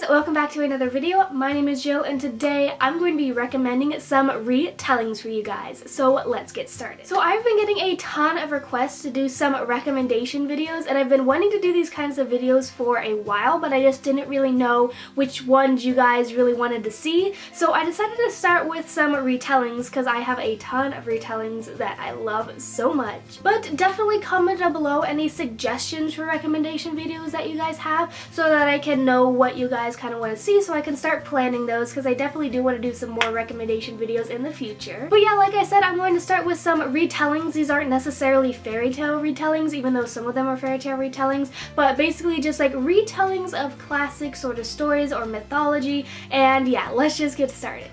welcome back to another video. My name is Jill and today I'm going to be recommending some retellings for you guys. So let's get started. So I've been getting a ton of requests to do some recommendation videos and I've been wanting to do these kinds of videos for a while, but I just didn't really know which ones you guys really wanted to see. So I decided to start with some retellings because I have a ton of retellings that I love so much. But definitely comment down below any suggestions for recommendation videos that you guys have so that I can know what you guys kind of want to see so I can start planning those, because I definitely do want to do some more recommendation videos in the future. But yeah, like I said, I'm going to start with some retellings. These aren't necessarily fairy tale retellings, even though some of them are fairy tale retellings, but basically just like retellings of classic sort of stories or mythology. And yeah, let's just get started.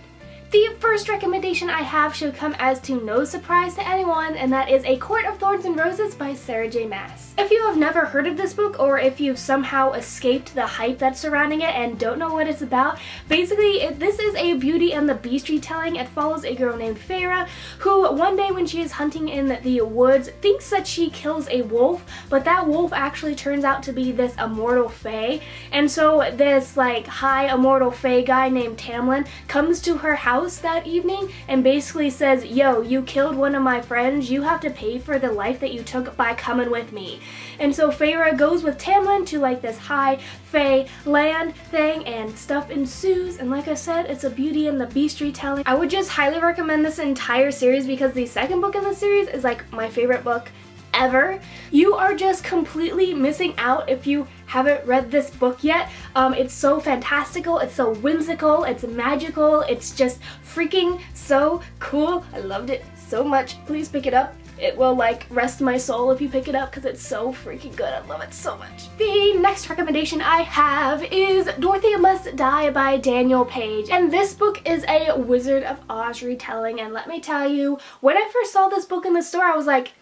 The first recommendation I have should come as to no surprise to anyone, and that is A Court of Thorns and Roses by Sarah J. Maas. If you have never heard of this book, or if you've somehow escaped the hype that's surrounding it and don't know what it's about, basically this is a Beauty and the Beast retelling. It follows a girl named Feyre who one day when she is hunting in the woods thinks that she kills a wolf, but that wolf actually turns out to be this immortal fae. And so this like high immortal fae guy named Tamlin comes to her house that evening and basically says, yo, you killed one of my friends, you have to pay for the life that you took by coming with me. And so Feyre goes with Tamlin to like this high fae land thing and stuff ensues, and like I said, it's a Beauty and the Beast retelling. I would just highly recommend this entire series because the second book in the series is like my favorite book ever. You are just completely missing out if you haven't read this book yet. It's so fantastical, it's so whimsical, it's magical, it's just freaking so cool. I loved it so much. Please pick it up. It will like rest my soul if you pick it up because it's so freaking good. I love it so much. The next recommendation I have is Dorothy Must Die by Daniel Page. And this book is a Wizard of Oz retelling, and let me tell you, when I first saw this book in the store, I was like,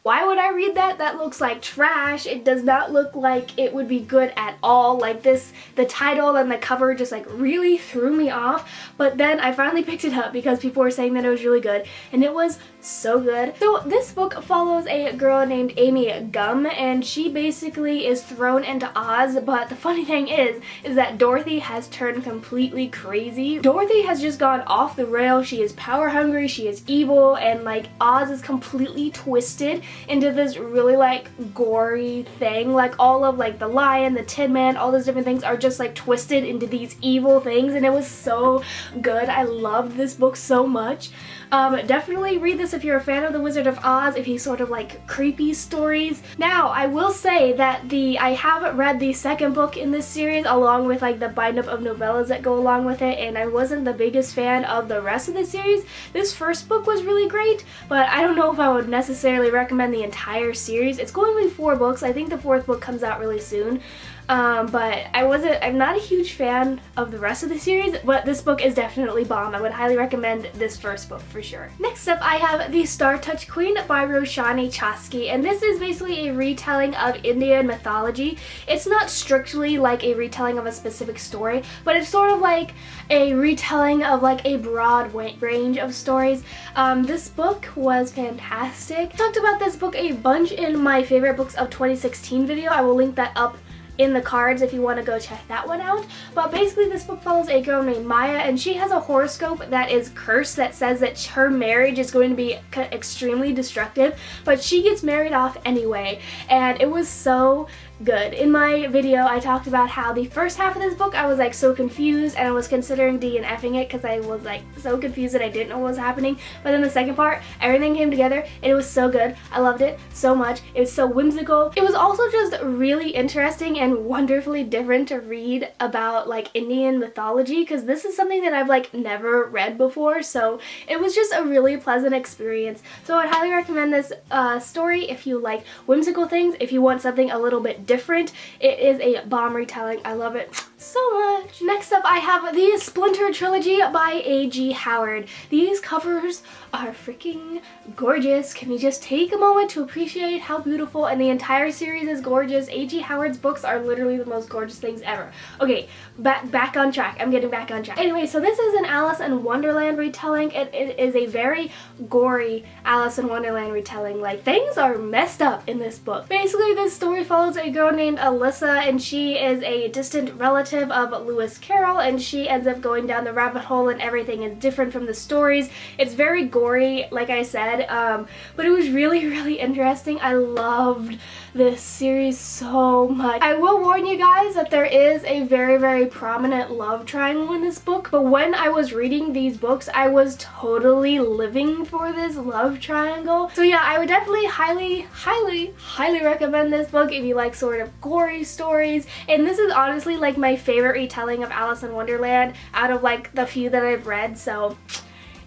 why would I read that? That looks like trash. It does not look like it would be good at all. Like this, the title and the cover just like really threw me off. But then I finally picked it up because people were saying that it was really good, and it was so good. So this book follows a girl named Amy Gum, and she basically is thrown into Oz, but the funny thing is that Dorothy has turned completely crazy. Dorothy has just gone off the rails. She is power hungry, she is evil, and like Oz is completely twisted into this really like gory thing. Like all of like the lion, the Tin Man, all those different things are just like twisted into these evil things, and it was so good. I loved this book so much. Definitely read this if you're a fan of the Wizard of Oz, if you sort of like creepy stories. Now, I will say that I haven't read the second book in this series along with like the bind up of novellas that go along with it, and I wasn't the biggest fan of the rest of the series. This first book was really great, but I don't know if I would necessarily recommend the entire series. It's going to be 4 books. I think the 4th book comes out really soon. But I'm not a huge fan of the rest of the series, but this book is definitely bomb. I would highly recommend this first book for sure. Next up, I have The Star Touch Queen by Roshani Chosky, and this is basically a retelling of Indian mythology. It's not strictly like a retelling of a specific story, but it's sort of like a retelling of like a broad range of stories. This book was fantastic. I talked about this book a bunch in my favorite books of 2016 video. I will link that up in the cards if you want to go check that one out. But basically this book follows a girl named Maya, and she has a horoscope that is cursed that says that her marriage is going to be extremely destructive, but she gets married off anyway, and it was so good. In my video I talked about how the first half of this book I was like so confused and I was considering DNFing it because I was like so confused that I didn't know what was happening, but then the second part everything came together and it was so good. I loved it so much. It was so whimsical. It was also just really interesting and wonderfully different to read about like Indian mythology, because this is something that I've like never read before, so it was just a really pleasant experience. So I'd highly recommend this story if you like whimsical things, if you want something a little bit different. It is a bomb retelling. I love it so much. Next up, I have the Splinter Trilogy by A.G. Howard. These covers are freaking gorgeous. Can you just take a moment to appreciate how beautiful, and the entire series is gorgeous. A.G. Howard's books are literally the most gorgeous things ever. Okay, back on track. I'm getting back on track. Anyway, so this is an Alice in Wonderland retelling. It is a very gory Alice in Wonderland retelling. Like, things are messed up in this book. Basically, this story follows a girl named Alyssa, and she is a distant relative relative of Lewis Carroll, and she ends up going down the rabbit hole and everything is different from the stories. It's very gory, like I said, but it was really, really interesting. I loved this series so much. I will warn you guys that there is a very, very prominent love triangle in this book, but when I was reading these books, I was totally living for this love triangle. So yeah, I would definitely highly recommend this book if you like sort of gory stories. And this is honestly like my favorite retelling of Alice in Wonderland out of like the few that I've read, so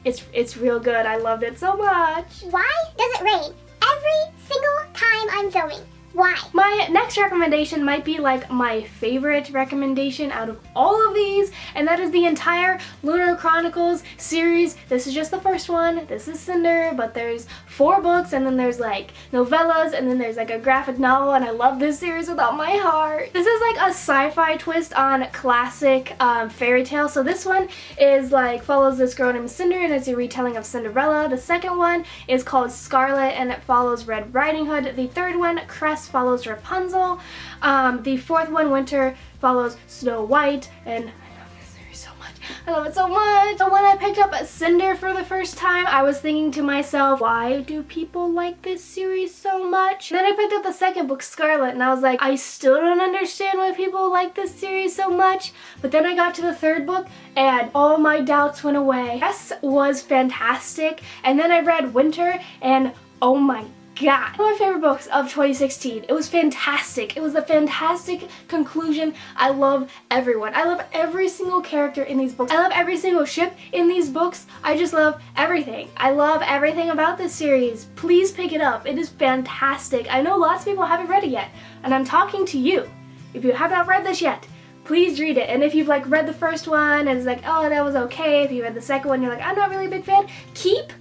it's real good. I loved it so much. Why does it rain every single time I'm filming? Why? My next recommendation might be like my favorite recommendation out of all of these, and that is the entire Lunar Chronicles series. This is just the first one. This is Cinder, but there's 4 books, and then there's like novellas, and then there's like a graphic novel, and I love this series with all my heart. This is like a sci-fi twist on classic fairy tale. So this one is like follows this girl named Cinder, and it's a retelling of Cinderella. The second one is called Scarlet, and it follows Red Riding Hood. The third one, Crest, follows Rapunzel. The fourth one, Winter, follows Snow White, and I love this series so much. I love it so much. So when I picked up Cinder for the first time, I was thinking to myself, why do people like this series so much? And then I picked up the second book, Scarlet, and I was like, I still don't understand why people like this series so much. But then I got to the third book, and all my doubts went away. This was fantastic. And then I read Winter, and oh my God, one of my favorite books of 2016. It was fantastic. It was a fantastic conclusion. I love everyone. I love every single character in these books. I love every single ship in these books. I just love everything. I love everything about this series. Please pick it up. It is fantastic. I know lots of people haven't read it yet, and I'm talking to you. If you have not read this yet, please read it. And if you've like read the first one and it's like, oh, that was okay. If you read the second one, you're like, I'm not really a big fan, keep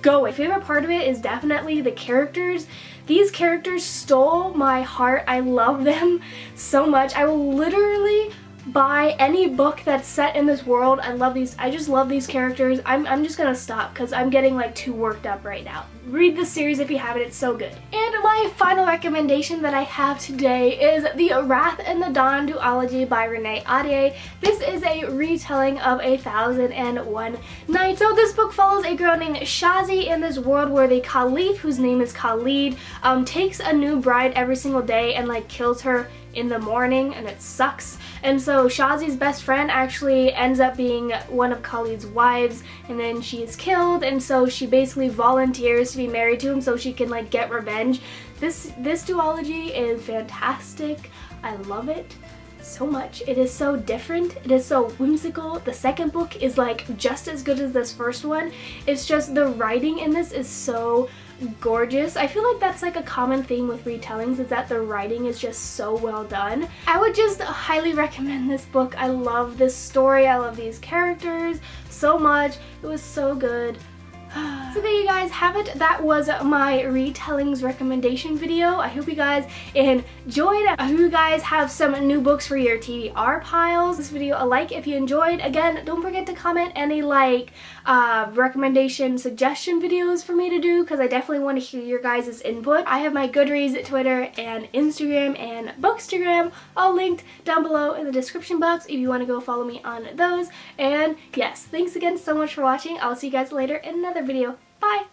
going. My favorite part of it is definitely the characters. These characters stole my heart. I love them so much. I will literally buy any book that's set in this world. I love these. I just love these characters. I'm just gonna stop because I'm getting like too worked up right now. Read this series if you haven't. It's so good. And my final recommendation that I have today is The Wrath and the Dawn duology by Renee Ahdieh. This is a retelling of 1001 Nights. So this book follows a girl named Shazi in this world where the Caliph, whose name is Khalid, takes a new bride every single day and like kills her in the morning, and it sucks. And so Shazi's best friend actually ends up being one of Khalid's wives, and then she is killed, and so she basically volunteers to be married to him so she can like get revenge. This duology is fantastic. I love it so much. It is so different. It is so whimsical. The second book is like just as good as this first one. It's just the writing in this is so gorgeous. I feel like that's like a common theme with retellings, is that the writing is just so well done. I would just highly recommend this book. I love this story. I love these characters so much. It was so good. So there you guys have it. That was my retellings recommendation video. I hope you guys enjoyed. I hope you guys have some new books for your TBR piles. This video a like if you enjoyed. Again, don't forget to comment any like recommendation suggestion videos for me to do, because I definitely want to hear your guys' input. I have my Goodreads, Twitter, and Instagram and Bookstagram all linked down below in the description box if you want to go follow me on those. And yes, thanks again so much for watching. I'll see you guys later in another video. Bye!